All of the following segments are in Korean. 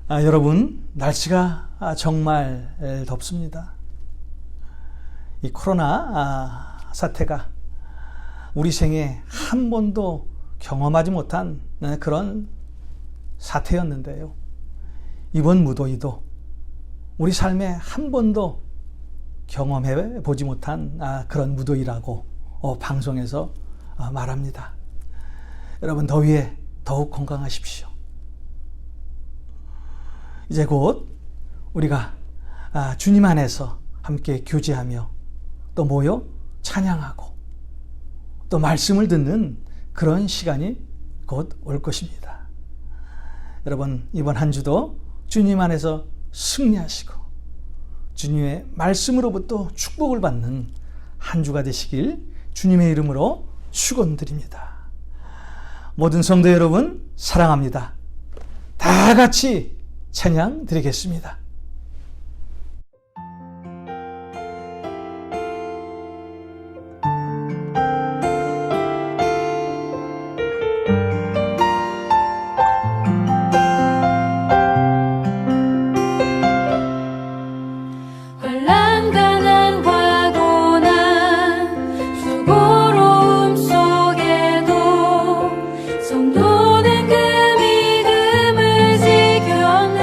여러분, 날씨가 정말 덥습니다. 이 코로나 사태가 우리 생에 한 번도 경험하지 못한 그런 사태였는데요. 이번 무더위도 우리 삶에 한 번도 경험해 보지 못한 그런 무더위라고 방송에서 말합니다. 여러분, 더위에 더욱 건강하십시오. 이제 곧 우리가 주님 안에서 함께 교제하며 또 모여 찬양하고 또 말씀을 듣는 그런 시간이 곧 올 것입니다. 여러분, 이번 한 주도 주님 안에서 승리하시고 주님의 말씀으로부터 축복을 받는 한 주가 되시길 주님의 이름으로 축원드립니다. 모든 성도 여러분, 사랑합니다. 다 같이 찬양 드리겠습니다. 성도는 그 믿음을 지켰네.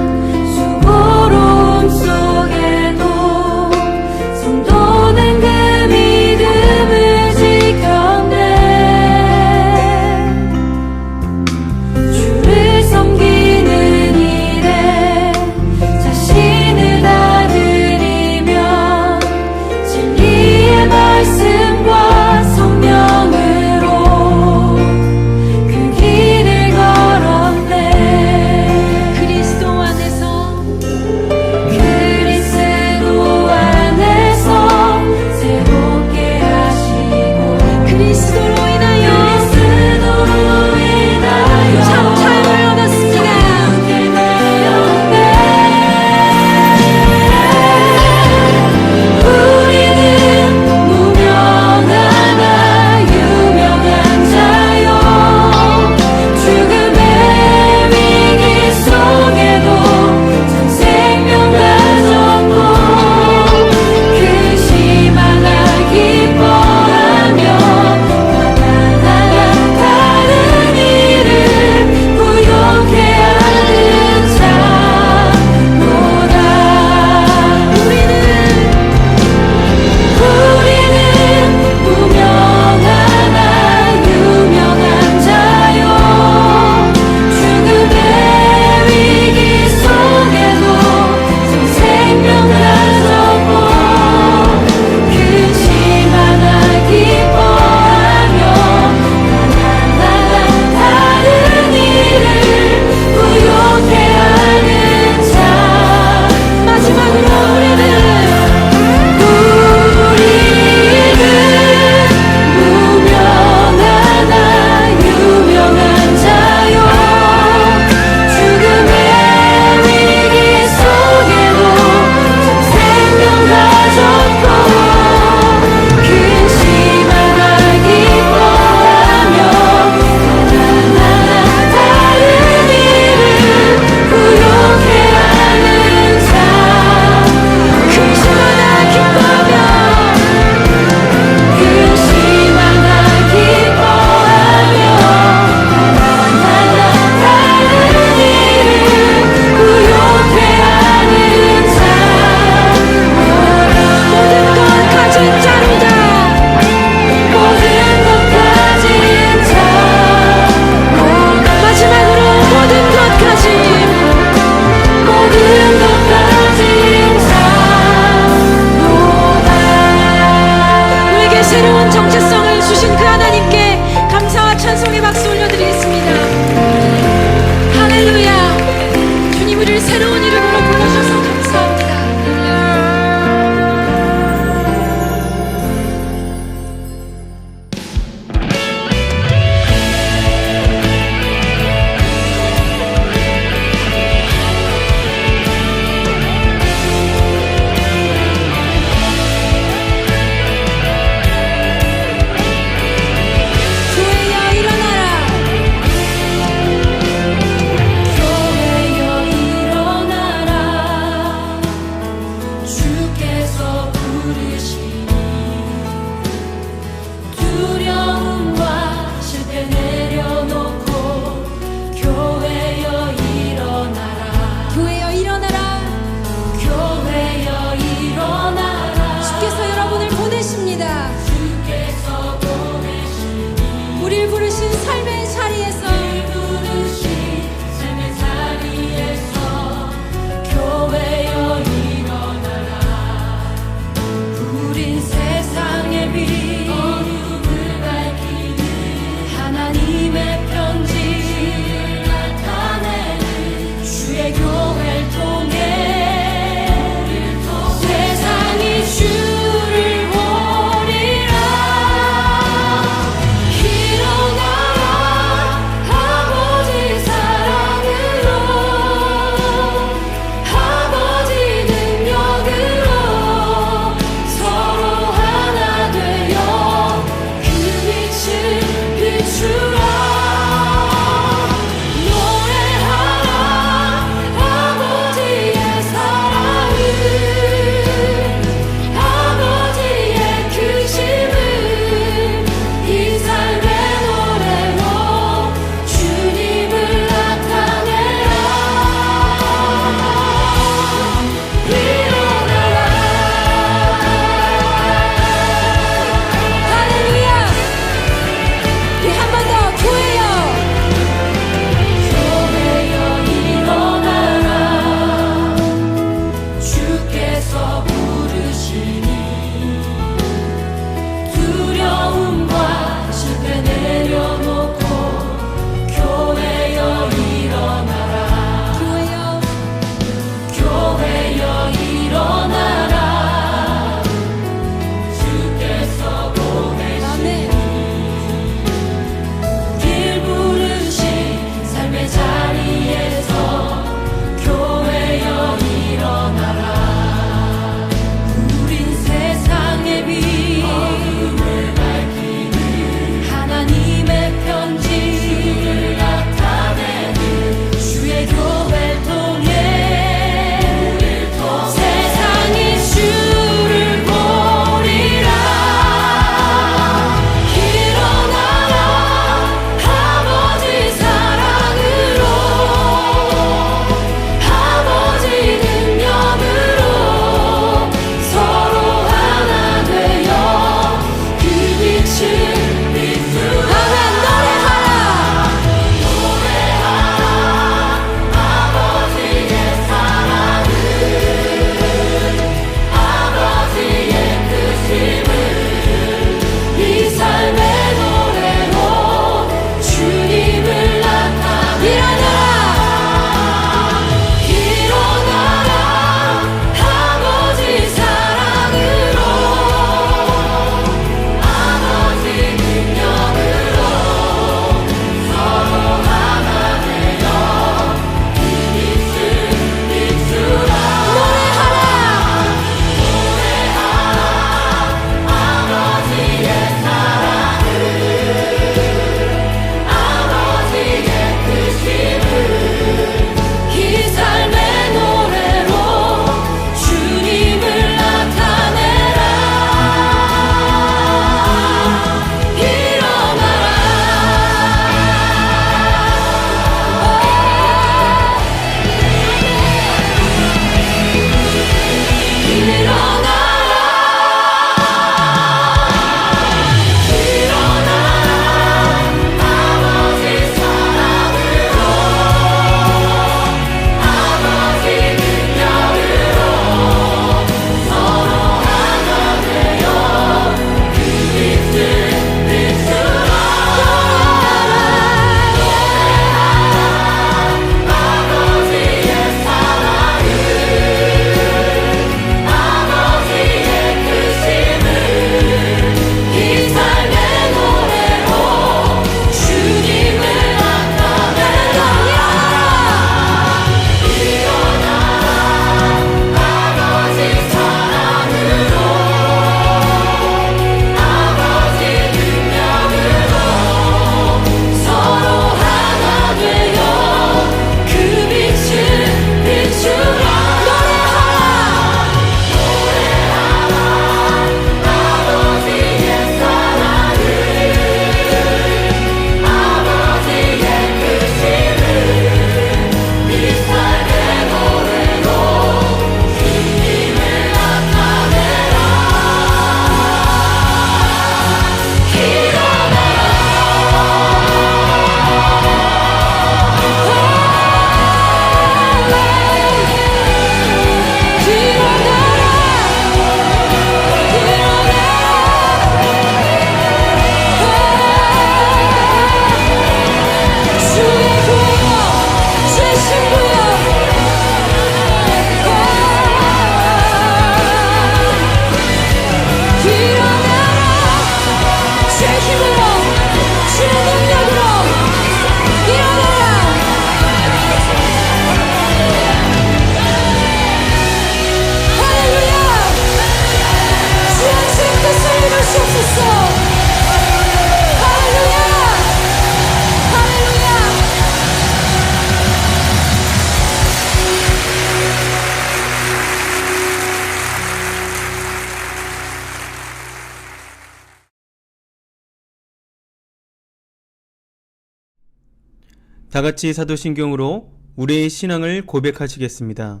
다 같이 사도신경으로 우리의 신앙을 고백하시겠습니다.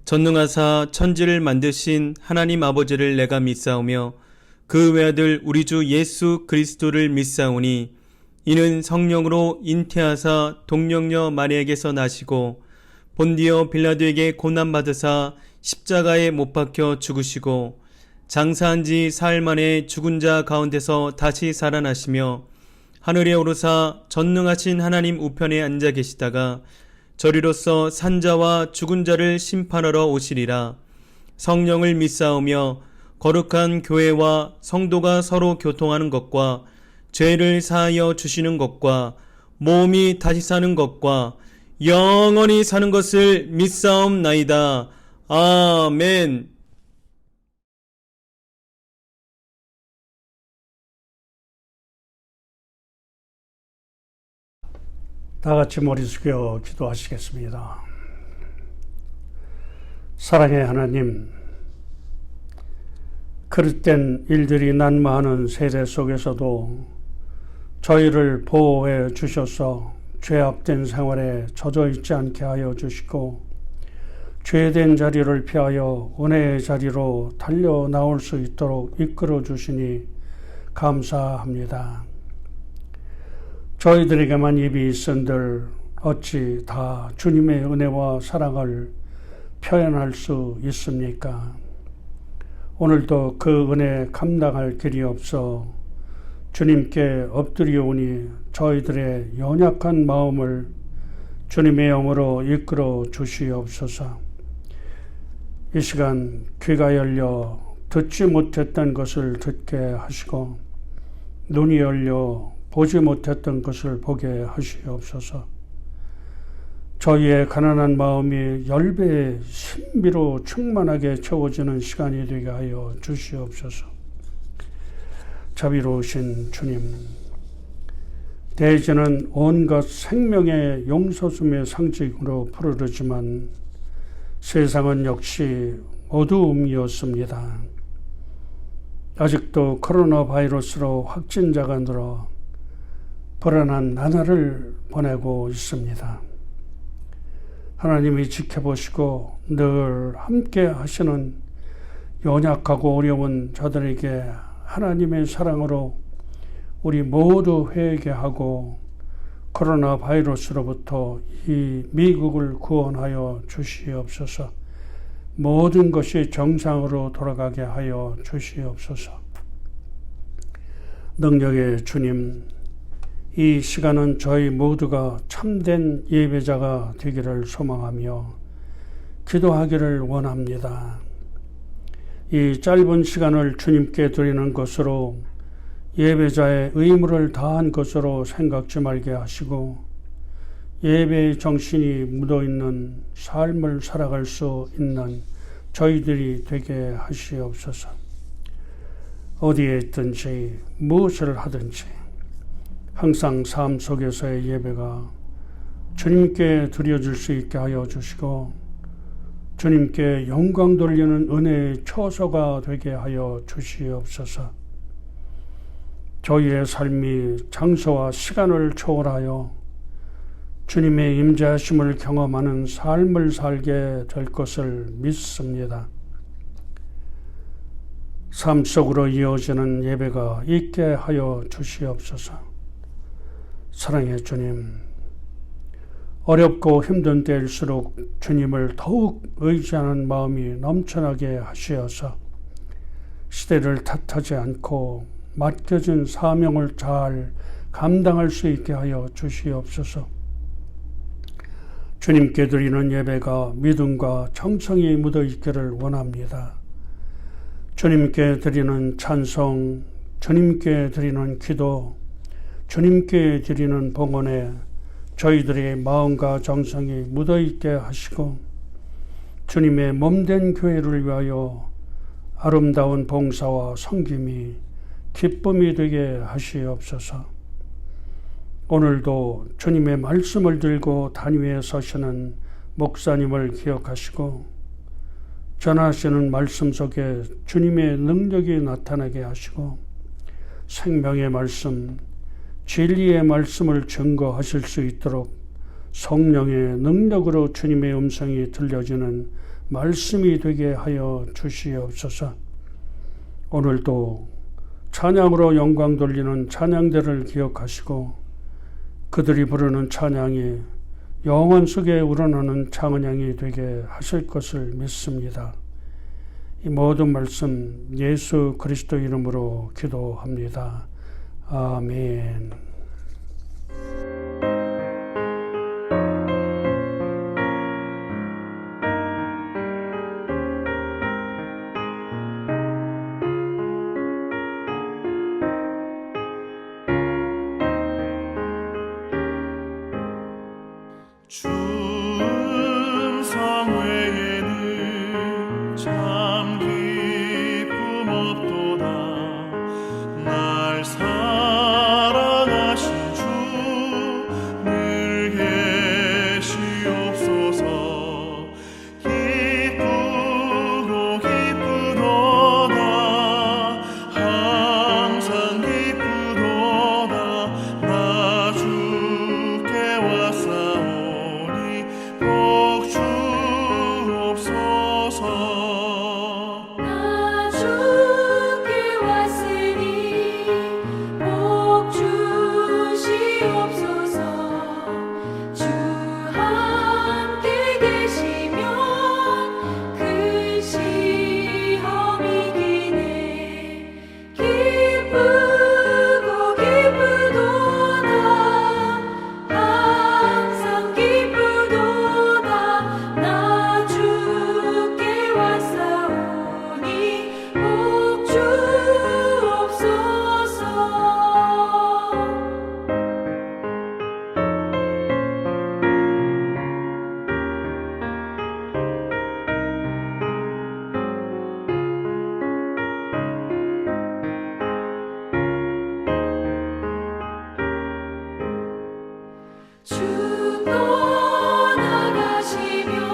전능하사 천지를 만드신 하나님 아버지를 내가 믿사오며 그 외아들 우리 주 예수 그리스도를 믿사오니 이는 성령으로 잉태하사 동령녀 마리아에게서 나시고 본디오 빌라도에게 고난받으사 십자가에 못 박혀 죽으시고 장사한 지 사흘 만에 죽은 자 가운데서 다시 살아나시며 하늘에 오르사 전능하신 하나님 우편에 앉아 계시다가 저리로서 산자와 죽은 자를 심판하러 오시리라. 성령을 믿사오며 거룩한 교회와 성도가 서로 교통하는 것과 죄를 사하여 주시는 것과 몸이 다시 사는 것과 영원히 사는 것을 믿사옵나이다. 아멘. 다 같이 머리 숙여 기도하시겠습니다. 사랑의 하나님, 그릇된 일들이 난무하는 세대 속에서도 저희를 보호해 주셔서 죄악된 생활에 젖어 있지 않게 하여 주시고 죄된 자리를 피하여 은혜의 자리로 달려 나올 수 있도록 이끌어 주시니 감사합니다. 저희들에게만 입이 있은들 어찌 다 주님의 은혜와 사랑을 표현할 수 있습니까? 오늘도 그 은혜 감당할 길이 없어 주님께 엎드리오니 저희들의 연약한 마음을 주님의 영으로 이끌어 주시옵소서. 이 시간 귀가 열려 듣지 못했던 것을 듣게 하시고 눈이 열려 보지 못했던 것을 보게 하시옵소서. 저희의 가난한 마음이 10배의 신비로 충만하게 채워지는 시간이 되게 하여 주시옵소서. 자비로우신 주님, 대지는 온갖 생명의 용서숨의 상징으로 푸르르지만 세상은 역시 어두움이었습니다. 아직도 코로나 바이러스로 확진자가 늘어 불안한 나날을 보내고 있습니다. 하나님이 지켜보시고 늘 함께 하시는 연약하고 어려운 저들에게 하나님의 사랑으로 우리 모두 회개하고 코로나 바이러스로부터 이 미국을 구원하여 주시옵소서. 모든 것이 정상으로 돌아가게 하여 주시옵소서. 능력의 주님, 이 시간은 저희 모두가 참된 예배자가 되기를 소망하며 기도하기를 원합니다. 이 짧은 시간을 주님께 드리는 것으로 예배자의 의무를 다한 것으로 생각지 말게 하시고 예배의 정신이 묻어있는 삶을 살아갈 수 있는 저희들이 되게 하시옵소서. 어디에 있든지 무엇을 하든지 항상 삶 속에서의 예배가 주님께 드려질 수 있게 하여 주시고 주님께 영광 돌리는 은혜의 처소가 되게 하여 주시옵소서. 저희의 삶이 장소와 시간을 초월하여 주님의 임재하심을 경험하는 삶을 살게 될 것을 믿습니다. 삶 속으로 이어지는 예배가 있게 하여 주시옵소서. 사랑의 주님, 어렵고 힘든 때일수록 주님을 더욱 의지하는 마음이 넘쳐나게 하시어서 시대를 탓하지 않고 맡겨진 사명을 잘 감당할 수 있게 하여 주시옵소서. 주님께 드리는 예배가 믿음과 정성이 묻어있기를 원합니다. 주님께 드리는 찬송, 주님께 드리는 기도, 주님께 드리는 봉헌에 저희들의 마음과 정성이 묻어있게 하시고 주님의 몸된 교회를 위하여 아름다운 봉사와 섬김이 기쁨이 되게 하시옵소서. 오늘도 주님의 말씀을 들고 단위에 서시는 목사님을 기억하시고 전하시는 말씀 속에 주님의 능력이 나타나게 하시고 생명의 말씀, 진리의 말씀을 증거하실 수 있도록 성령의 능력으로 주님의 음성이 들려지는 말씀이 되게 하여 주시옵소서. 오늘도 찬양으로 영광 돌리는 찬양대를 기억하시고 그들이 부르는 찬양이 영혼 속에 우러나는 찬양이 되게 하실 것을 믿습니다. 이 모든 말씀 예수 그리스도 이름으로 기도합니다. 아멘. 주 음성 외에는 참 기쁨 없도다. 날 사랑하신 주 늘 계시옵소서. 기쁘고 기쁘도다. 항상 기쁘도다. 나 주께 왔사오니 복 주옵소서. 나 주께 왔으니 복 주시옵소서. 주 함께 계시면 큰 시험이 기네. 기쁘고 기쁘도다. 항상 기쁘도다. 나 주께 왔사오니 복 주옵소서. 주 떠나가시면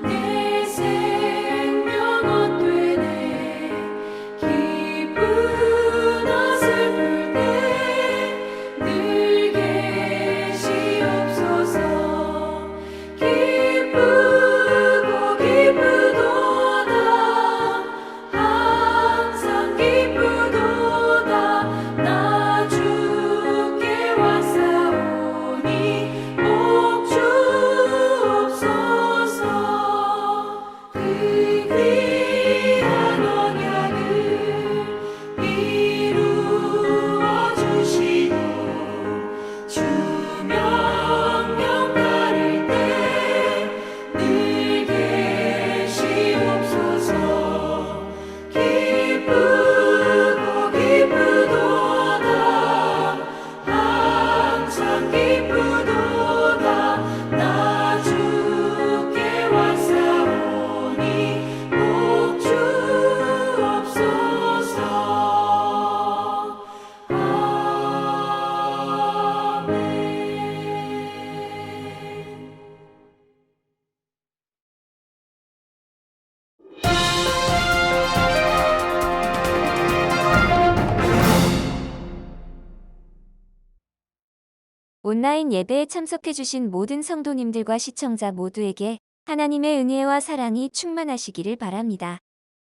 내 생명 헛되네. 기쁘나 슬플 때 늘 계시옵소서. 기쁘고 기쁘도다. 항상 기쁘도다. 나 주께 왔사오니 복 주옵소서. 그 귀한 언약을 이루어 주시고 주 명령 따를 때 늘 계시옵소서. 기쁘고 기쁘도다. 항상 기쁘도다. 나 주께 왔사오니 복 주옵소서. 아멘. 온라인 예배에 참석해주신 모든 성도님들과 시청자 모두에게 하나님의 은혜와 사랑이 충만하시기를 바랍니다.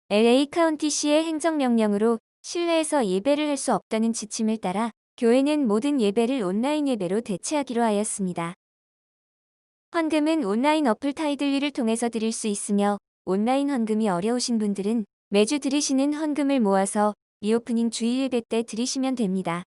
LA 카운티시의 행정명령으로 실내에서 예배를 할 수 없다는 지침을 따라 교회는 모든 예배를 온라인 예배로 대체하기로 하였습니다. 헌금은 온라인 어플 타이들리를 통해서 드릴 수 있으며 온라인 헌금이 어려우신 분들은 매주 드리시는 헌금을 모아서 리오프닝 주일 예배 때 드리시면 됩니다.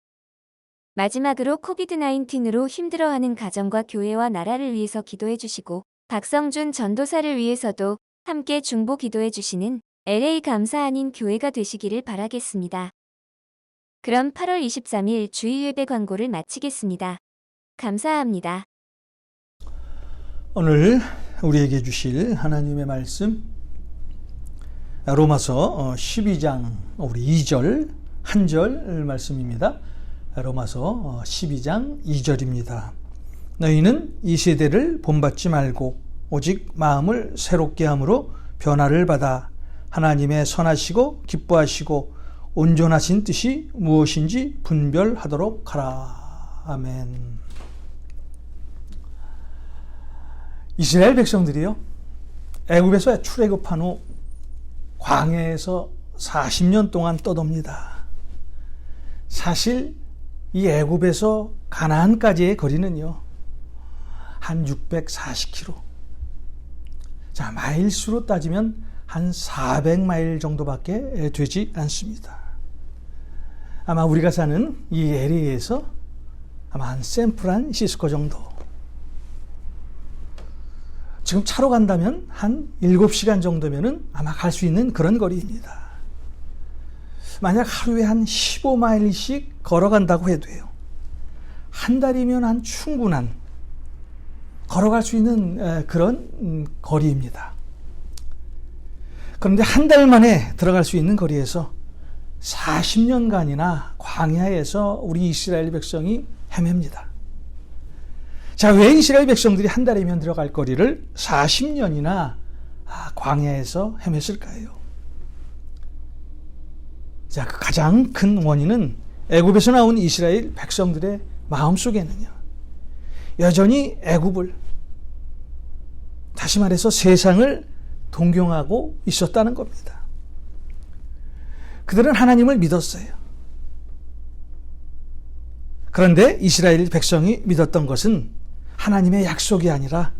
마지막으로 코비드-19로 힘들어하는 가정과 교회와 나라를 위해서 기도해 주시고 박성준 전도사를 위해서도 함께 중보 기도해 주시는 LA 감사한인 교회가 되시기를 바라겠습니다. 그럼 8월 23일 주일 예배 광고를 마치겠습니다. 감사합니다. 오늘 우리에게 주실 하나님의 말씀 로마서 12장 우리 2절 한 절 말씀입니다. 로마서 12장 2절입니다. 너희는 이 세대를 본받지 말고 오직 마음을 새롭게 함으로 변화를 받아 하나님의 선하시고 기뻐하시고 온전하신 뜻이 무엇인지 분별하도록 하라. 아멘. 이스라엘 백성들이요, 애굽에서 출애굽한 후 광야에서 40년 동안 떠돕니다. 사실 이 애굽에서 가나안까지의 거리는요, 한 640km. 자, 마일수로 따지면 한 400마일 정도밖에 되지 않습니다. 아마 우리가 사는 이 에리에에서 아마 한 샌프란시스코 정도. 지금 차로 간다면 한 7시간 정도면은 아마 갈 수 있는 그런 거리입니다. 만약 하루에 한 15마일씩 걸어간다고 해도요, 한 달이면 한 충분한 걸어갈 수 있는 그런 거리입니다. 그런데 한 달 만에 들어갈 수 있는 거리에서 40년간이나 광야에서 우리 이스라엘 백성이 헤맵니다. 자, 왜 이스라엘 백성들이 한 달이면 들어갈 거리를 40년이나 광야에서 헤맸을까요? 자, 그 가장 큰 원인은 애굽에서 나온 이스라엘 백성들의 마음속에는요, 여전히 애굽을, 다시 말해서 세상을 동경하고 있었다는 겁니다. 그들은 하나님을 믿었어요. 그런데 이스라엘 백성이 믿었던 것은 하나님의 약속이 아니라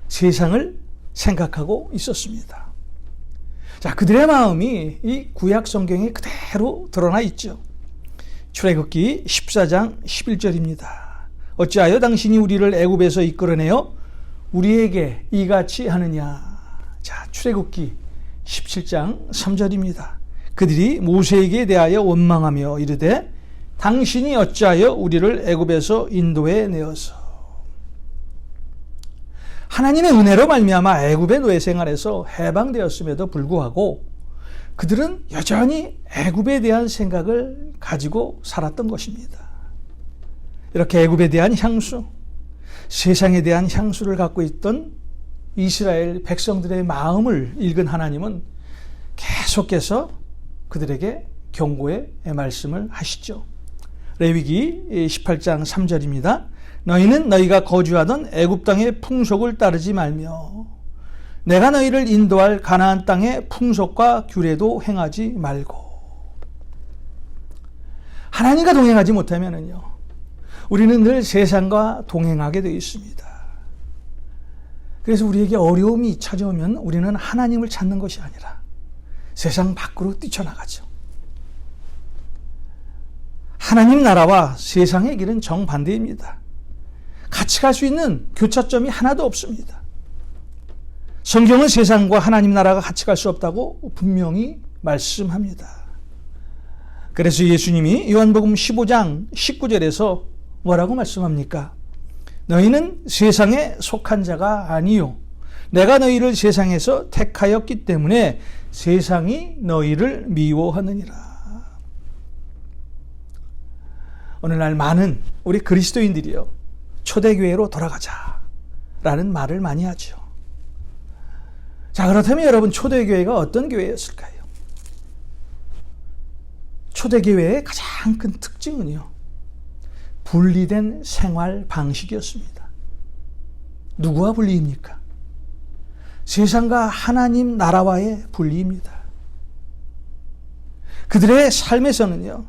세상을 생각하고 있었습니다. 자, 그들의 마음이 이 구약 성경에 그대로 드러나 있죠. 출애굽기 14장 11절입니다. 어찌하여 당신이 우리를 애굽에서 이끌어내어 우리에게 이같이 하느냐. 자, 출애굽기 17장 3절입니다. 그들이 모세에게 대하여 원망하며 이르되 당신이 어찌하여 우리를 애굽에서 인도해 내어서. 하나님의 은혜로 말미암아 애굽의 노예 생활에서 해방되었음에도 불구하고 그들은 여전히 애굽에 대한 생각을 가지고 살았던 것입니다. 이렇게 애굽에 대한 향수, 세상에 대한 향수를 갖고 있던 이스라엘 백성들의 마음을 읽은 하나님은 계속해서 그들에게 경고의 말씀을 하시죠. 레위기 18장 3절입니다. 너희는 너희가 거주하던 애굽 땅의 풍속을 따르지 말며 내가 너희를 인도할 가나안 땅의 풍속과 규례도 행하지 말고. 하나님과 동행하지 못하면은요, 우리는 늘 세상과 동행하게 되어 있습니다. 그래서 우리에게 어려움이 찾아오면 우리는 하나님을 찾는 것이 아니라 세상 밖으로 뛰쳐나가죠. 하나님 나라와 세상의 길은 정반대입니다. 같이 갈 수 있는 교차점이 하나도 없습니다. 성경은 세상과 하나님 나라가 같이 갈 수 없다고 분명히 말씀합니다. 그래서 예수님이 요한복음 15장 19절에서 뭐라고 말씀합니까? 너희는 세상에 속한 자가 아니요 내가 너희를 세상에서 택하였기 때문에 세상이 너희를 미워하느니라. 오늘날 많은 우리 그리스도인들이요, 초대교회로 돌아가자라는 말을 많이 하죠. 자, 그렇다면 여러분, 초대교회가 어떤 교회였을까요? 초대교회의 가장 큰 특징은요, 분리된 생활 방식이었습니다. 누구와 분리입니까? 세상과 하나님 나라와의 분리입니다. 그들의 삶에서는요,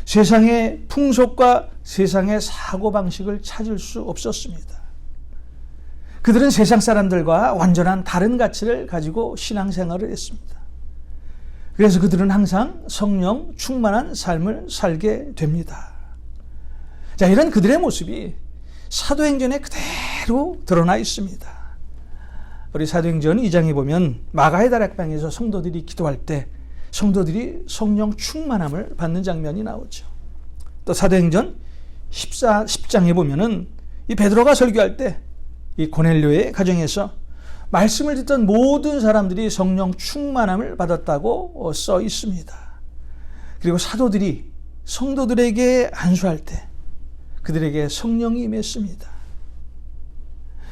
세상의 풍속과 세상의 사고방식을 찾을 수 없었습니다. 그들은 세상 사람들과 완전한 다른 가치를 가지고 신앙생활을 했습니다. 그래서 그들은 항상 성령 충만한 삶을 살게 됩니다. 자, 이런 그들의 모습이 사도행전에 그대로 드러나 있습니다. 우리 사도행전 2장에 보면 마가의 다락방에서 성도들이 기도할 때 성도들이 성령 충만함을 받는 장면이 나오죠. 또 사도행전 10장에 보면은 이 베드로가 설교할 때 이 고넬료의 가정에서 말씀을 듣던 모든 사람들이 성령 충만함을 받았다고 써 있습니다. 그리고 사도들이 성도들에게 안수할 때 그들에게 성령이 임했습니다.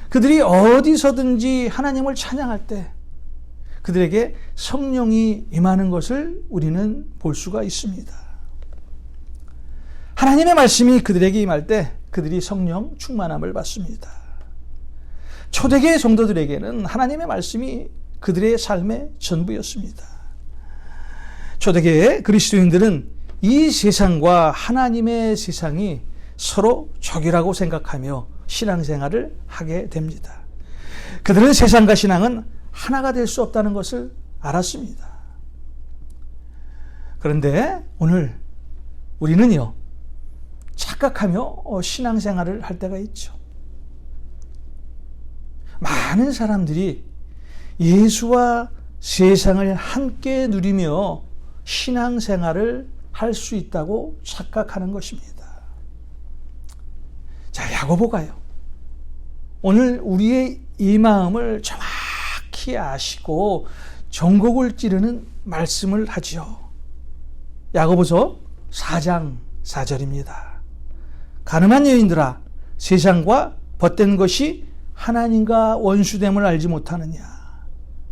그들이 어디서든지 하나님을 찬양할 때 그들에게 성령이 임하는 것을 우리는 볼 수가 있습니다. 하나님의 말씀이 그들에게 임할 때 그들이 성령 충만함을 받습니다. 초대교회 성도들에게는 하나님의 말씀이 그들의 삶의 전부였습니다. 초대교회 그리스도인들은 이 세상과 하나님의 세상이 서로 적이라고 생각하며 신앙생활을 하게 됩니다. 그들은 세상과 신앙은 하나가 될 수 없다는 것을 알았습니다. 그런데 오늘 우리는요, 착각하며 신앙생활을 할 때가 있죠. 많은 사람들이 예수와 세상을 함께 누리며 신앙생활을 할 수 있다고 착각하는 것입니다. 자, 야고보가요, 오늘 우리의 이 마음을 정확히 아시고 전곡을 찌르는 말씀을 하지요. 야고보서 4장 4절입니다. 가늠한 여인들아, 세상과 벗된 것이 하나님과 원수됨을 알지 못하느냐.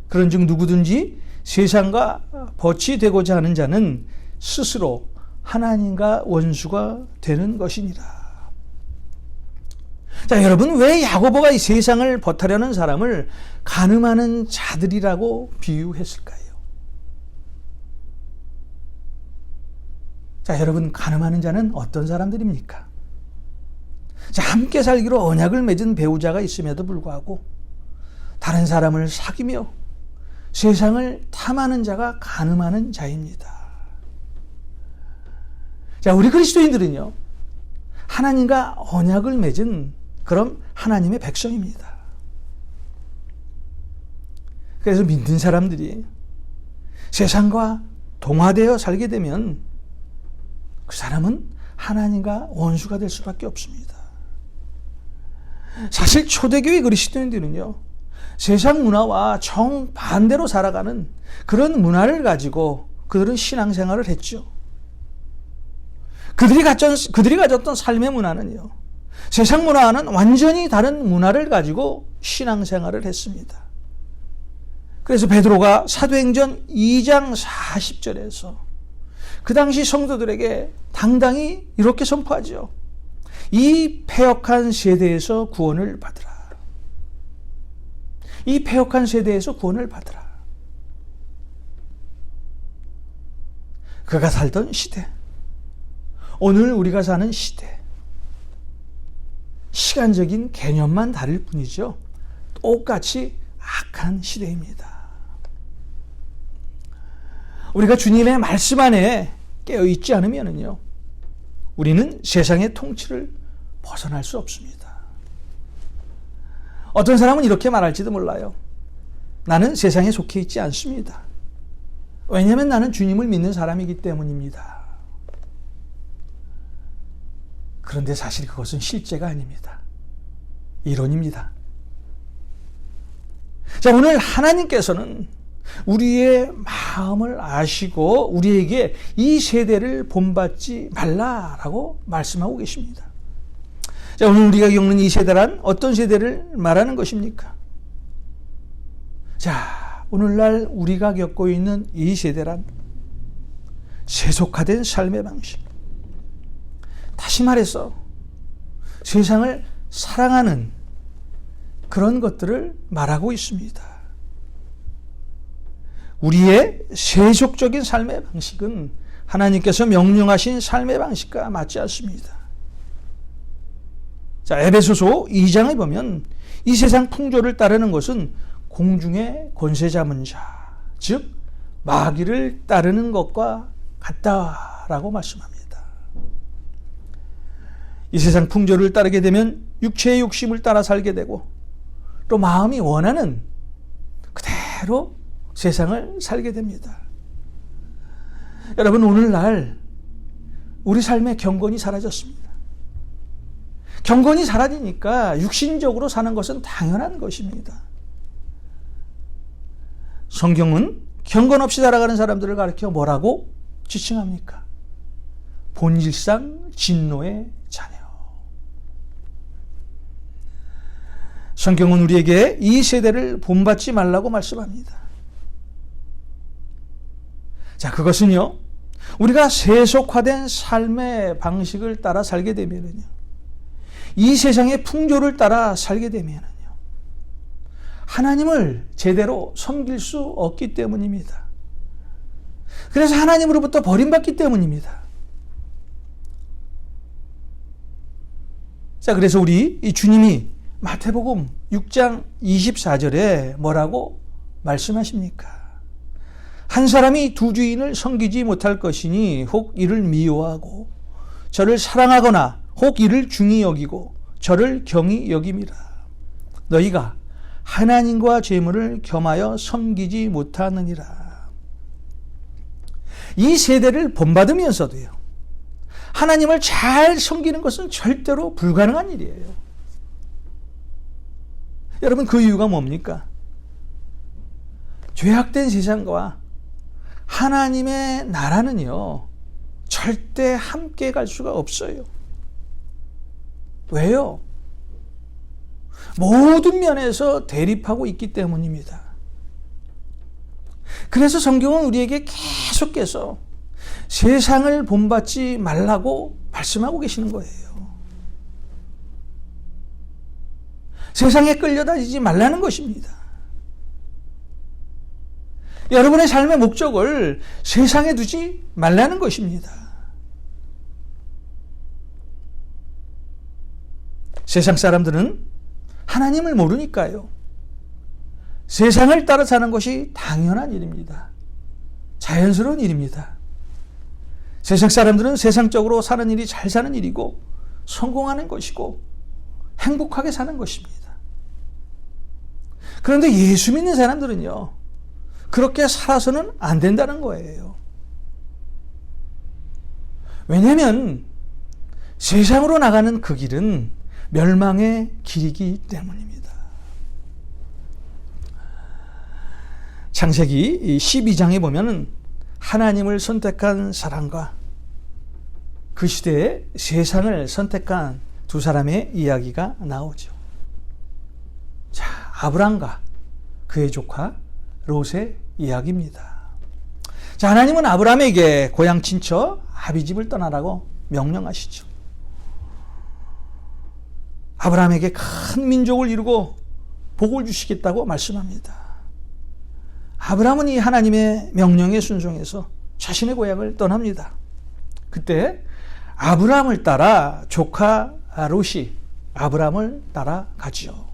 그런즉 누구든지 세상과 벗이 되고자 하는 자는 스스로 하나님과 원수가 되는 것이니라. 자, 여러분, 왜 야고보가 이 세상을 벗하려는 사람을 가늠하는 자들이라고 비유했을까요? 자, 여러분, 가늠하는 자는 어떤 사람들입니까? 자, 함께 살기로 언약을 맺은 배우자가 있음에도 불구하고 다른 사람을 사귀며 세상을 탐하는 자가 가늠하는 자입니다. 자, 우리 그리스도인들은요, 하나님과 언약을 맺은 그런 하나님의 백성입니다. 그래서 믿는 사람들이 세상과 동화되어 살게 되면 그 사람은 하나님과 원수가 될 수밖에 없습니다. 사실 초대교회 그리스도인들은요, 세상 문화와 정반대로 살아가는 그런 문화를 가지고 그들은 신앙생활을 했죠. 그들이 가졌던 삶의 문화는요, 세상 문화와는 완전히 다른 문화를 가지고 신앙생활을 했습니다. 그래서 베드로가 사도행전 2장 40절에서 그 당시 성도들에게 당당히 이렇게 선포하죠. 이 패역한 세대에서 구원을 받으라. 이 패역한 세대에서 구원을 받으라. 그가 살던 시대, 오늘 우리가 사는 시대, 시간적인 개념만 다를 뿐이죠. 똑같이 악한 시대입니다. 우리가 주님의 말씀 안에 깨어있지 않으면요, 우리는 세상의 통치를 벗어날 수 없습니다. 어떤 사람은 이렇게 말할지도 몰라요. 나는 세상에 속해 있지 않습니다. 왜냐하면 나는 주님을 믿는 사람이기 때문입니다. 그런데 사실 그것은 실제가 아닙니다. 이론입니다. 자, 오늘 하나님께서는 우리의 마음을 아시고 우리에게 이 세대를 본받지 말라라고 말씀하고 계십니다. 자, 오늘 우리가 겪는 이 세대란 어떤 세대를 말하는 것입니까? 자, 오늘날 우리가 겪고 있는 이 세대란 세속화된 삶의 방식, 다시 말해서 세상을 사랑하는 그런 것들을 말하고 있습니다. 우리의 세속적인 삶의 방식은 하나님께서 명령하신 삶의 방식과 맞지 않습니다. 자, 에베소서 2장에 보면 이 세상 풍조를 따르는 것은 공중의 권세 잡은 자, 즉 마귀를 따르는 것과 같다라고 말씀합니다. 이 세상 풍조를 따르게 되면 육체의 욕심을 따라 살게 되고 또 마음이 원하는 그대로 세상을 살게 됩니다. 여러분, 오늘날 우리 삶의 경건이 사라졌습니다. 경건이 사라지니까 육신적으로 사는 것은 당연한 것입니다. 성경은 경건 없이 살아가는 사람들을 가리켜 뭐라고 지칭합니까? 본질상 진노의 자녀. 성경은 우리에게 이 세대를 본받지 말라고 말씀합니다. 자, 그것은요, 우리가 세속화된 삶의 방식을 따라 살게 되면은요, 이 세상의 풍조를 따라 살게 되면은요, 하나님을 제대로 섬길 수 없기 때문입니다. 그래서 하나님으로부터 버림받기 때문입니다. 자, 그래서 우리 이 주님이 마태복음 6장 24절에 뭐라고 말씀하십니까? 한 사람이 두 주인을 섬기지 못할 것이니 혹 이를 미워하고 저를 사랑하거나 혹 이를 중히 여기고 저를 경히 여김이라. 너희가 하나님과 재물을 겸하여 섬기지 못하느니라. 이 세대를 본받으면서도요, 하나님을 잘 섬기는 것은 절대로 불가능한 일이에요. 여러분, 그 이유가 뭡니까? 죄악된 세상과 하나님의 나라는요, 절대 함께 갈 수가 없어요. 왜요? 모든 면에서 대립하고 있기 때문입니다. 그래서 성경은 우리에게 계속해서 세상을 본받지 말라고 말씀하고 계시는 거예요. 세상에 끌려다니지 말라는 것입니다. 여러분의 삶의 목적을 세상에 두지 말라는 것입니다. 세상 사람들은 하나님을 모르니까요, 세상을 따라 사는 것이 당연한 일입니다. 자연스러운 일입니다. 세상 사람들은 세상적으로 사는 일이 잘 사는 일이고 성공하는 것이고 행복하게 사는 것입니다. 그런데 예수 믿는 사람들은요, 그렇게 살아서는 안 된다는 거예요. 왜냐하면 세상으로 나가는 그 길은 멸망의 길이기 때문입니다. 창세기 12장에 보면은 하나님을 선택한 사람과 그 시대에 세상을 선택한 두 사람의 이야기가 나오죠. 자, 아브람과 그의 조카 롯의 이야기입니다. 자, 하나님은 아브람에게 고향 친척 아비집을 떠나라고 명령하시죠. 아브람에게 큰 민족을 이루고 복을 주시겠다고 말씀합니다. 아브람은 이 하나님의 명령에 순종해서 자신의 고향을 떠납니다. 그때 아브람을 따라 조카 롯이 아브람을 따라가지요.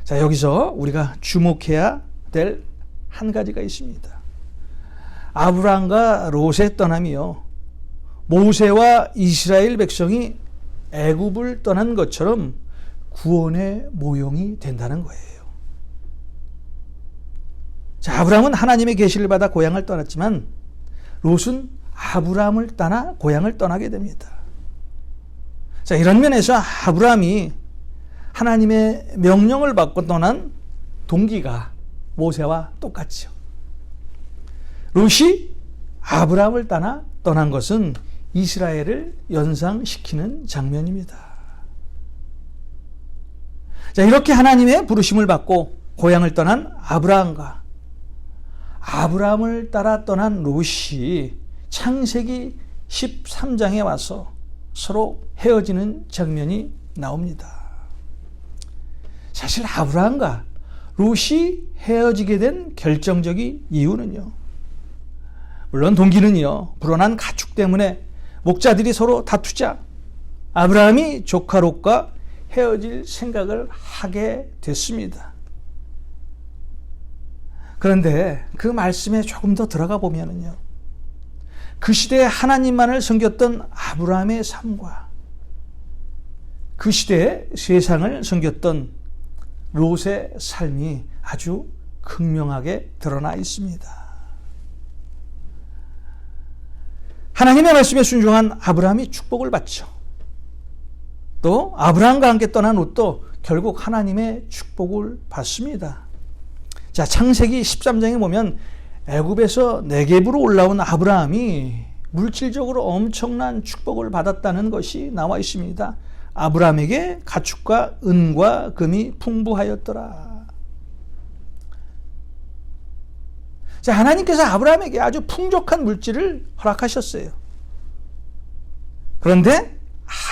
자, 여기서 우리가 주목해야 될 한 가지가 있습니다. 아브람과 롯의 떠남이요, 모세와 이스라엘 백성이 애굽을 떠난 것처럼 구원의 모형이 된다는 거예요. 자, 아브람은 하나님의 계시를 받아 고향을 떠났지만 롯은 아브람을 따라 고향을 떠나게 됩니다. 자, 이런 면에서 아브람이 하나님의 명령을 받고 떠난 동기가 모세와 똑같죠. 롯이 아브람을 따라 떠난 것은 이스라엘을 연상시키는 장면입니다. 자, 이렇게 하나님의 부르심을 받고 고향을 떠난 아브람과 아브람을 따라 떠난 롯이 창세기 13장에 와서 서로 헤어지는 장면이 나옵니다. 사실 아브람과 롯이 헤어지게 된 결정적인 이유는요, 물론 동기는요, 불어난 가축 때문에 목자들이 서로 다투자 아브라함이 조카 롯과 헤어질 생각을 하게 됐습니다. 그런데 그 말씀에 조금 더 들어가 보면은요, 그 시대에 하나님만을 섬겼던 아브라함의 삶과 그 시대에 세상을 섬겼던 롯의 삶이 아주 극명하게 드러나 있습니다. 하나님의 말씀에 순종한 아브라함이 축복을 받죠. 또 아브라함과 함께 떠난 롯도 결국 하나님의 축복을 받습니다. 자, 창세기 13장에 보면 애굽에서 네겝으로 올라온 아브라함이 물질적으로 엄청난 축복을 받았다는 것이 나와 있습니다. 아브라함에게 가축과 은과 금이 풍부하였더라. 자, 하나님께서 아브라함에게 아주 풍족한 물질을 허락하셨어요. 그런데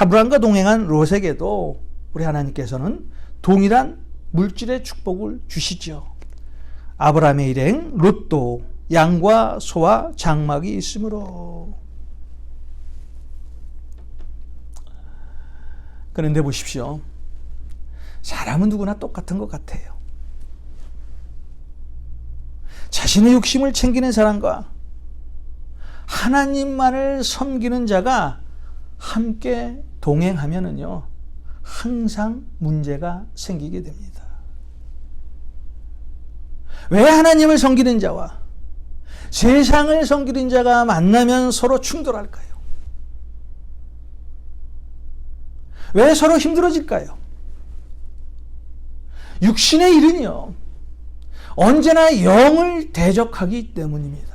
아브라함과 동행한 롯에게도 우리 하나님께서는 동일한 물질의 축복을 주시죠. 아브라함의 일행 롯도 양과 소와 장막이 있으므로. 그런데 보십시오. 사람은 누구나 똑같은 것 같아요. 자신의 욕심을 챙기는 사람과 하나님만을 섬기는 자가 함께 동행하면은요, 항상 문제가 생기게 됩니다. 왜 하나님을 섬기는 자와 세상을 섬기는 자가 만나면 서로 충돌할까요? 왜 서로 힘들어질까요? 육신의 일은요, 언제나 영을 대적하기 때문입니다.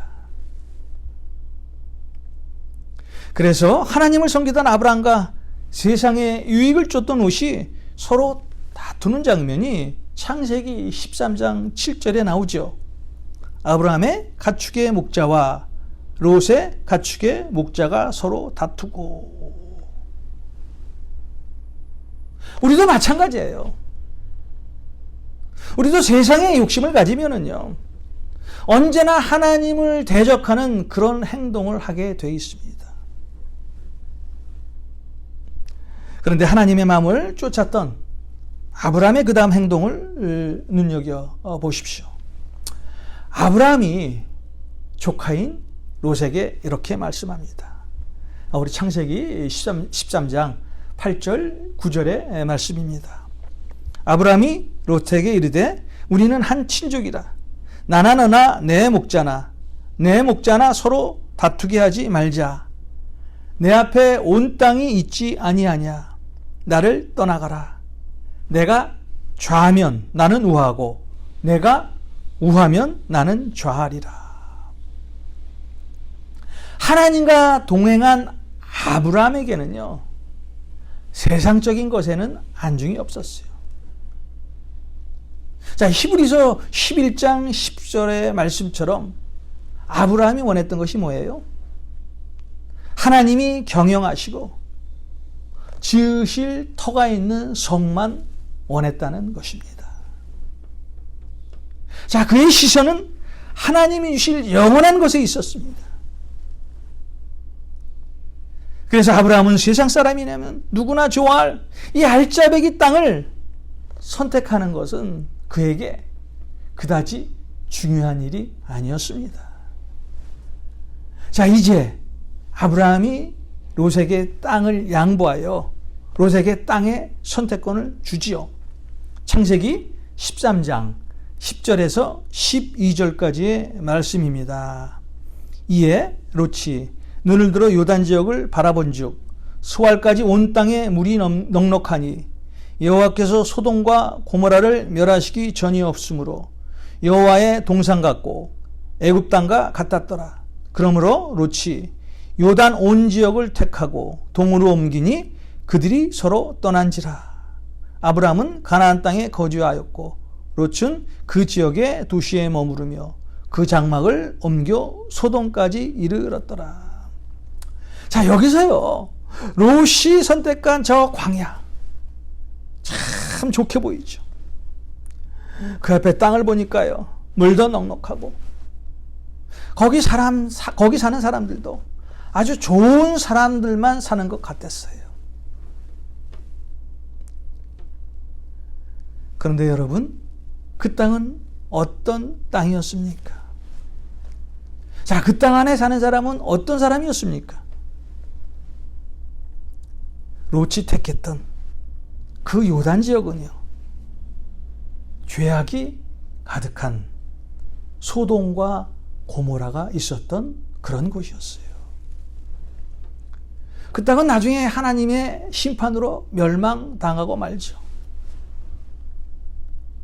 그래서 하나님을 섬기던 아브라함과 세상에 유익을 쫓던 롯이 서로 다투는 장면이 창세기 13장 7절에 나오죠. 아브라함의 가축의 목자와 롯의 가축의 목자가 서로 다투고. 우리도 마찬가지예요. 우리도 세상의 욕심을 가지면은요, 언제나 하나님을 대적하는 그런 행동을 하게 돼 있습니다. 그런데 하나님의 마음을 쫓았던 아브라함의 그 다음 행동을 눈여겨 보십시오. 아브라함이 조카인 롯에게 이렇게 말씀합니다. 우리 창세기 13장 8절 9절의 말씀입니다. 아브라함이 롯에게 이르되 우리는 한 친족이라 나나 너나 내 목자나 서로 다투게 하지 말자. 내 앞에 온 땅이 있지 아니하냐. 나를 떠나가라. 내가 좌하면 나는 우하고 내가 우하면 나는 좌하리라. 하나님과 동행한 아브라함에게는요, 세상적인 것에는 안중이 없었어요. 자, 히브리서 11장 10절의 말씀처럼 아브라함이 원했던 것이 뭐예요? 하나님이 경영하시고 지으실 터가 있는 성만 원했다는 것입니다. 자, 그의 시선은 하나님이 주실 영원한 것에 있었습니다. 그래서 아브라함은 세상 사람이라면 누구나 좋아할 이 알짜배기 땅을 선택하는 것은 그에게 그다지 중요한 일이 아니었습니다. 자, 이제 아브라함이 롯에게 땅을 양보하여 롯에게 땅의 선택권을 주지요. 창세기 13장 10절에서 12절까지의 말씀입니다. 이에 롯이 눈을 들어 요단 지역을 바라본즉 수알까지 온 땅에 물이 넉넉하니 여호와께서 소돔과 고모라를 멸하시기 전이었으므로 여호와의 동산 같고 애굽 땅과 같았더라. 그러므로 롯이 요단 온 지역을 택하고 동으로 옮기니 그들이 서로 떠난지라. 아브라함은 가나안 땅에 거주하였고 롯은 그 지역의 도시에 머무르며 그 장막을 옮겨 소돔까지 이르렀더라. 자, 여기서요, 롯이 선택한 저 광야 참 좋게 보이죠. 그 앞에 땅을 보니까요, 물도 넉넉하고 거기 사는 사람들도 아주 좋은 사람들만 사는 것 같았어요. 그런데 여러분, 그 땅은 어떤 땅이었습니까? 자, 그 땅 안에 사는 사람은 어떤 사람이었습니까? 롯이 택했던 그 요단 지역은요, 죄악이 가득한 소돔과 고모라가 있었던 그런 곳이었어요. 그 땅은 나중에 하나님의 심판으로 멸망당하고 말죠.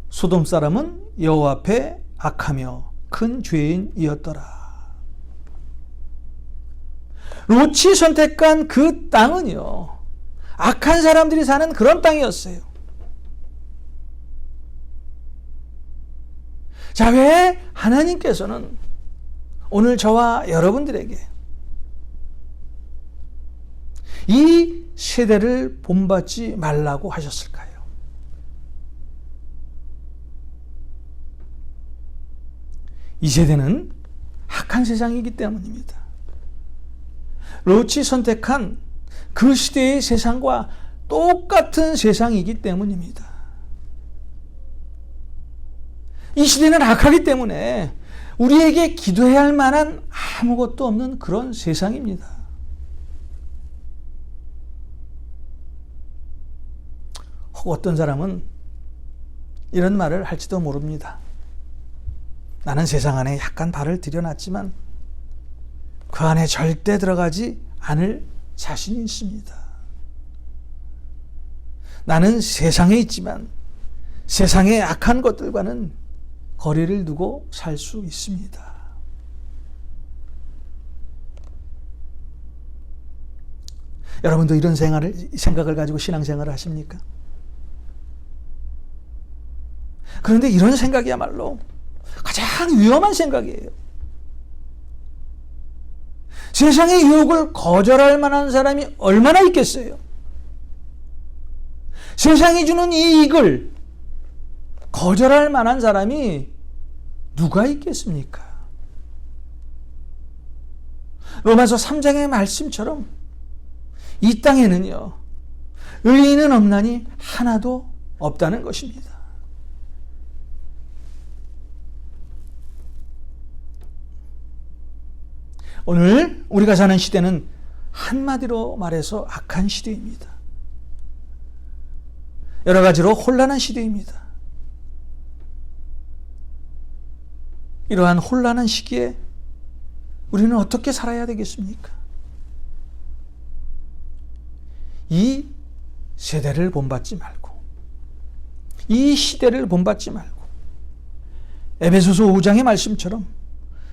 소돔 사람은 여호와 앞에 악하며 큰 죄인이었더라. 롯이 선택한 그 땅은요, 악한 사람들이 사는 그런 땅이었어요. 자, 왜 하나님께서는 오늘 저와 여러분들에게 이 세대를 본받지 말라고 하셨을까요? 이 세대는 악한 세상이기 때문입니다. 롯이 선택한 그 시대의 세상과 똑같은 세상이기 때문입니다. 이 시대는 악하기 때문에 우리에게 기도해야 할 만한 아무것도 없는 그런 세상입니다. 혹 어떤 사람은 이런 말을 할지도 모릅니다. 나는 세상 안에 약간 발을 들여놨지만 그 안에 절대 들어가지 않을 자신이 있습니다. 나는 세상에 있지만 세상의 악한 것들과는 거리를 두고 살 수 있습니다. 여러분도 이런 생각을 가지고 신앙생활을 하십니까? 그런데 이런 생각이야말로 가장 위험한 생각이에요. 세상의 유혹을 거절할 만한 사람이 얼마나 있겠어요? 세상이 주는 이익을 거절할 만한 사람이 누가 있겠습니까? 로마서 3장의 말씀처럼 이 땅에는요, 의인은 없나니 하나도 없다는 것입니다. 오늘 우리가 사는 시대는 한마디로 말해서 악한 시대입니다. 여러 가지로 혼란한 시대입니다. 이러한 혼란한 시기에 우리는 어떻게 살아야 되겠습니까? 이 세대를 본받지 말고, 이 시대를 본받지 말고, 에베소서 5장의 말씀처럼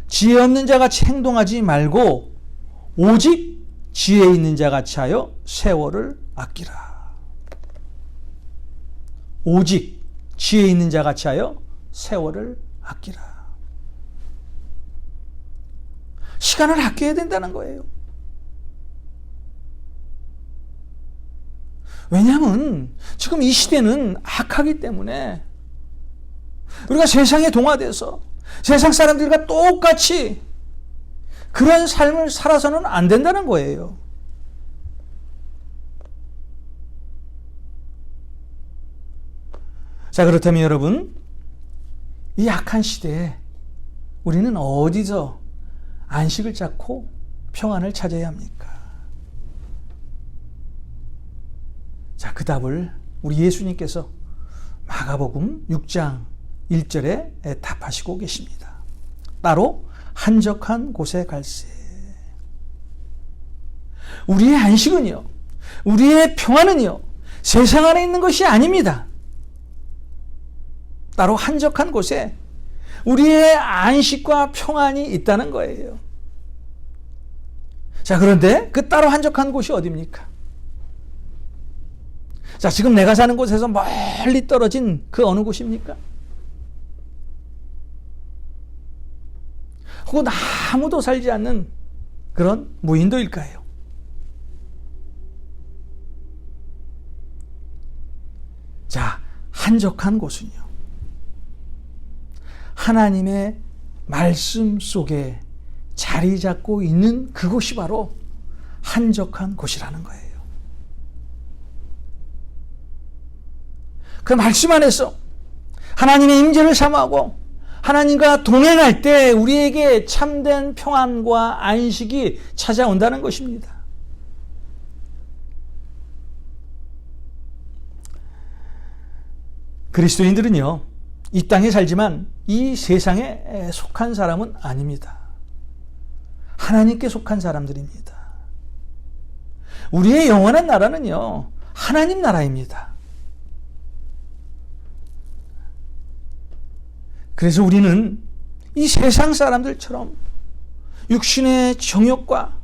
지혜 없는 자같이 행동하지 말고 오직 지혜 있는 자같이 하여 세월을 아끼라. 오직 지혜 있는 자같이 하여 세월을 아끼라. 시간을 아껴야 된다는 거예요. 왜냐하면 지금 이 시대는 악하기 때문에 우리가 세상에 동화돼서 세상 사람들과 똑같이 그런 삶을 살아서는 안 된다는 거예요. 자, 그렇다면 여러분, 이 악한 시대에 우리는 어디서 안식을 찾고 평안을 찾아야 합니까? 자, 그 답을 우리 예수님께서 마가복음 6장 1절에 답하시고 계십니다. 따로 한적한 곳에 갈새. 우리의 안식은요, 우리의 평안은요, 세상 안에 있는 것이 아닙니다. 따로 한적한 곳에 우리의 안식과 평안이 있다는 거예요. 자, 그런데 그 따로 한적한 곳이 어디입니까? 자, 지금 내가 사는 곳에서 멀리 떨어진 그 어느 곳입니까? 혹은 아무도 살지 않는 그런 무인도일까요? 자, 한적한 곳은요, 하나님의 말씀 속에 자리 잡고 있는 그곳이 바로 한적한 곳이라는 거예요. 그 말씀 안에서 하나님의 임재를 사모하고 하나님과 동행할 때 우리에게 참된 평안과 안식이 찾아온다는 것입니다. 그리스도인들은요, 이 땅에 살지만 이 세상에 속한 사람은 아닙니다. 하나님께 속한 사람들입니다. 우리의 영원한 나라는요, 하나님 나라입니다. 그래서 우리는 이 세상 사람들처럼 육신의 정욕과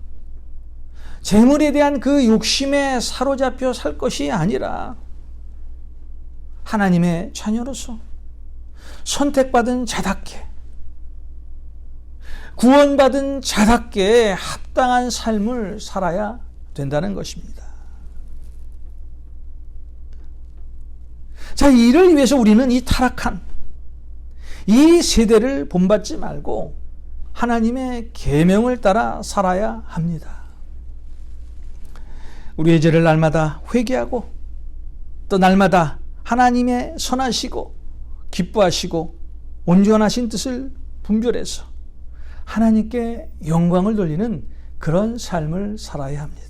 재물에 대한 그 욕심에 사로잡혀 살 것이 아니라 하나님의 자녀로서 선택받은 자답게 구원받은 자답게 합당한 삶을 살아야 된다는 것입니다. 자, 이를 위해서 우리는 이 타락한 이 세대를 본받지 말고 하나님의 계명을 따라 살아야 합니다. 우리의 죄를 날마다 회개하고 또 날마다 하나님의 선하시고 기뻐하시고 온전하신 뜻을 분별해서 하나님께 영광을 돌리는 그런 삶을 살아야 합니다.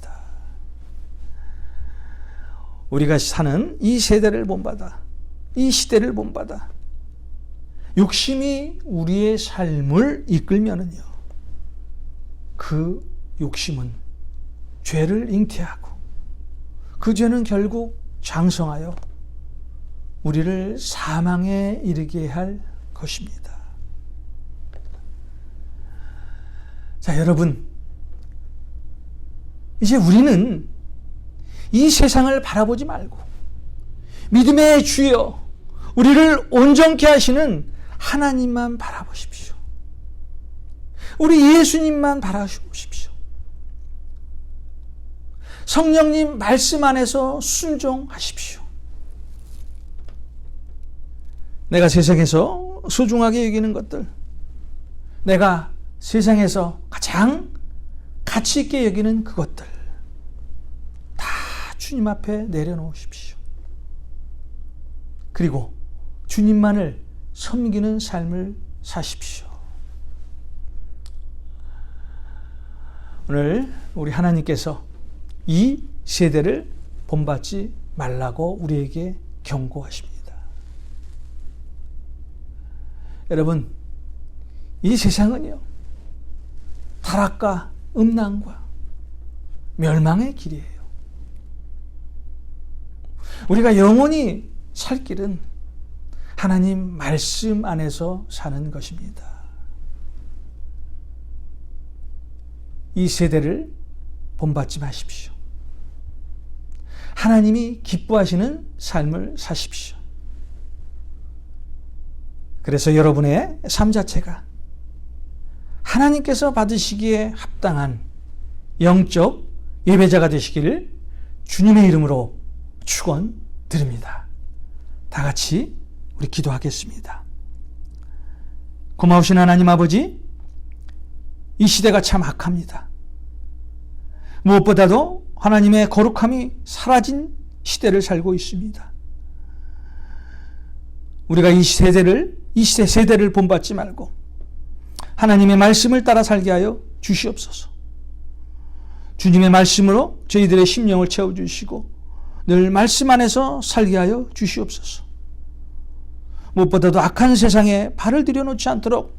우리가 사는 이 세대를 본받아, 이 시대를 본받아 욕심이 우리의 삶을 이끌면은요, 그 욕심은 죄를 잉태하고 그 죄는 결국 장성하여 우리를 사망에 이르게 할 것입니다. 자, 여러분, 이제 우리는 이 세상을 바라보지 말고 믿음의 주여, 우리를 온전케 하시는 하나님만 바라보십시오. 우리 예수님만 바라보십시오. 성령님 말씀 안에서 순종하십시오. 내가 세상에서 소중하게 여기는 것들, 내가 세상에서 가장 가치 있게 여기는 그것들 다 주님 앞에 내려놓으십시오. 그리고 주님만을 섬기는 삶을 사십시오. 오늘 우리 하나님께서 이 세대를 본받지 말라고 우리에게 경고하십니다. 여러분, 이 세상은요, 타락과 음란과 멸망의 길이에요. 우리가 영원히 살 길은 하나님 말씀 안에서 사는 것입니다. 이 세대를 본받지 마십시오. 하나님이 기뻐하시는 삶을 사십시오. 그래서 여러분의 삶 자체가 하나님께서 받으시기에 합당한 영적 예배자가 되시기를 주님의 이름으로 축원드립니다. 다 같이 우리 기도하겠습니다. 고마우신 하나님 아버지, 이 시대가 참 악합니다. 무엇보다도 하나님의 거룩함이 사라진 시대를 살고 있습니다. 우리가 이 세대를 본받지 말고 하나님의 말씀을 따라 살게 하여 주시옵소서. 주님의 말씀으로 저희들의 심령을 채워주시고 늘 말씀 안에서 살게 하여 주시옵소서. 무엇보다도 악한 세상에 발을 들여놓지 않도록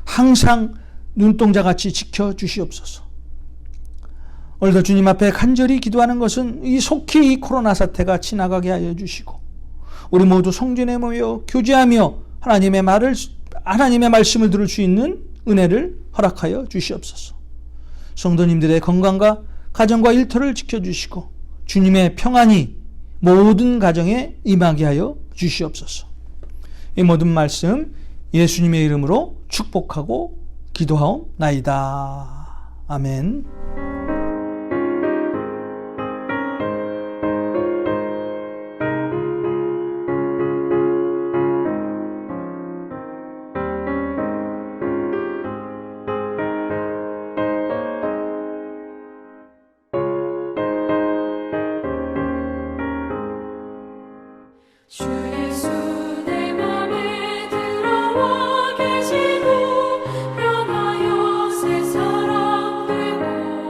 항상 눈동자같이 지켜주시옵소서. 오늘도 주님 앞에 간절히 기도하는 것은 이 속히 이 코로나 사태가 지나가게 하여 주시고 우리 모두 성전에 모여 교제하며 하나님의 말씀을 들을 수 있는 은혜를 허락하여 주시옵소서. 성도님들의 건강과 가정과 일터를 지켜주시고 주님의 평안이 모든 가정에 임하게 하여 주시옵소서. 이 모든 말씀 예수님의 이름으로 축복하고 기도하옵나이다. 아멘. 주 예수 내 맘에 들어와 계시고 변하여 새 사람 되고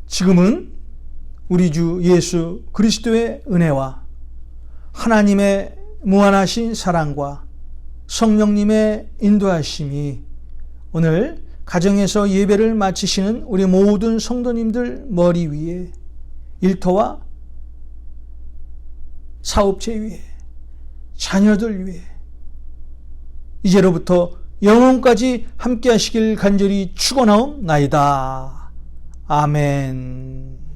지금은 우리 주 예수 그리스도의 은혜와 하나님의 무한하신 사랑과 성령님의 인도하심이 오늘 가정에서 예배를 마치시는 우리 모든 성도님들 머리 위에, 일터와 사업체 위에, 자녀들 위에 이제로부터 영원까지 함께 하시길 간절히 축원하옵나이다. 아멘.